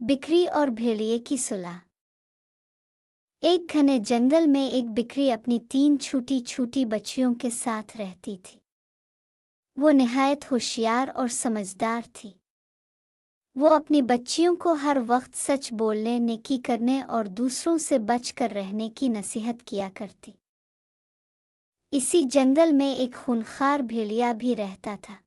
बिक्री और भेड़िए की सुलह। एक घने जंगल में एक बिक्री अपनी 3 छोटी छोटी बच्चियों के साथ रहती थी। वो निहायत होशियार और समझदार थी। वो अपनी बच्चियों को हर वक्त सच बोलने, नेकी करने और दूसरों से बचकर रहने की नसीहत किया करती। इसी जंगल में एक खूंखार भेड़िया भी रहता था।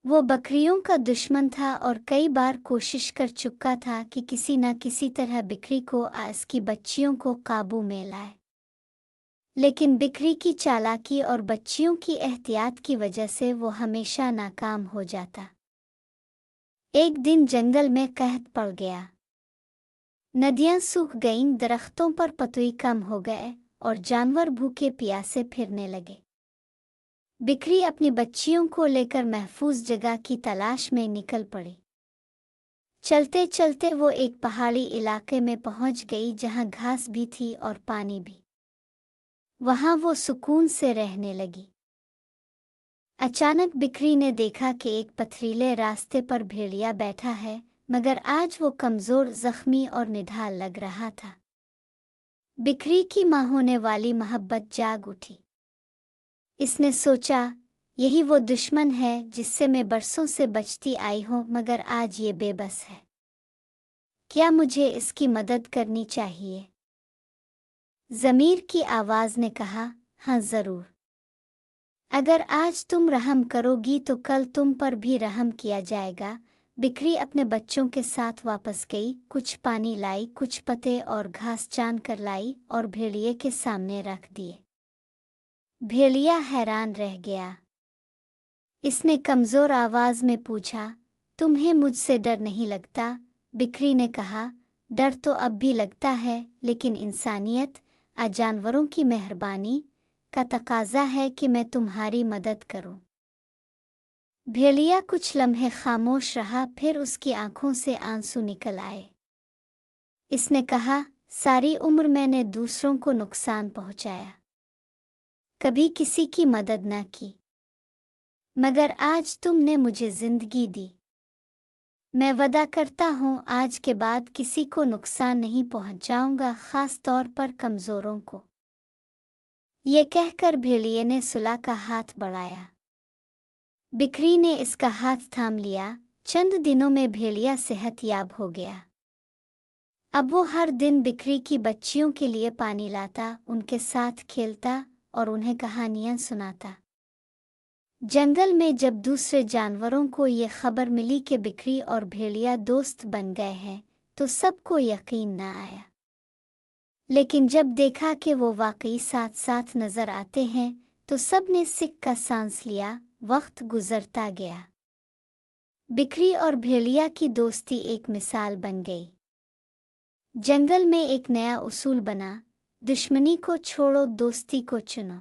वो बकरियों का दुश्मन था और कई बार कोशिश कर चुका था कि किसी न किसी तरह बिक्री को उसकी बच्चियों को काबू में लाए, लेकिन बिक्री की चालाकी और बच्चियों की एहतियात की वजह से वो हमेशा नाकाम हो जाता। एक दिन जंगल में कहत पड़ गया। नदियां सूख गईं, दरख्तों पर पतई कम हो गए और जानवर भूखे प्यासे फिरने लगे। बिक्री अपनी बच्चियों को लेकर महफूज जगह की तलाश में निकल पड़ी। चलते चलते वो एक पहाड़ी इलाके में पहुंच गई जहां घास भी थी और पानी भी। वहां वो सुकून से रहने लगी। अचानक बिक्री ने देखा कि एक पथरीले रास्ते पर भेड़िया बैठा है, मगर आज वो कमजोर, जख्मी और निढाल लग रहा था। बिक्री की मां होने वाली मोहब्बत जाग उठी। इसने सोचा, यही वो दुश्मन है जिससे मैं बरसों से बचती आई हूं, मगर आज ये बेबस है। क्या मुझे इसकी मदद करनी चाहिए? ज़मीर की आवाज़ ने कहा, हाँ ज़रूर। अगर आज तुम रहम करोगी तो कल तुम पर भी रहम किया जाएगा। बिक्री अपने बच्चों के साथ वापस गई, कुछ पानी लाई, कुछ पत्ते और घास चान कर लाई और भेड़िए के सामने रख दिए। भेड़िया हैरान रह गया। इसने कमज़ोर आवाज़ में पूछा, तुम्हें मुझसे डर नहीं लगता? बिक्री ने कहा, डर तो अब भी लगता है, लेकिन इंसानियत, जानवरों की मेहरबानी का तकाजा है कि मैं तुम्हारी मदद करूं। भेड़िया कुछ लम्हे खामोश रहा, फिर उसकी आंखों से आंसू निकल आए। इसने कहा, सारी उम्र मैंने दूसरों को नुकसान पहुंचाया, कभी किसी की मदद न की, मगर आज तुमने मुझे जिंदगी दी। मैं वादा करता हूँ आज के बाद किसी को नुकसान नहीं पहुंचाऊंगा, खास तौर पर कमजोरों को। ये कहकर भेड़िए ने सुलह का हाथ बढ़ाया। बिक्री ने इसका हाथ थाम लिया। चंद दिनों में भेड़िया सेहतयाब हो गया। अब वो हर दिन बिक्री की बच्चियों के लिए पानी लाता, उनके साथ खेलता और उन्हें कहानियां सुनाता। जंगल में जब दूसरे जानवरों को ये खबर मिली कि बिक्री और भेड़िया दोस्त बन गए हैं, तो सबको यकीन न आया। लेकिन जब देखा कि वो वाकई साथ साथ नजर आते हैं, तो सब ने सिक का सांस लिया। वक्त गुजरता गया। बिक्री और भेड़िया की दोस्ती एक मिसाल बन गई। जंगल में एक नया उसूल बना, दुश्मनी को छोड़ो, दोस्ती को चुनो।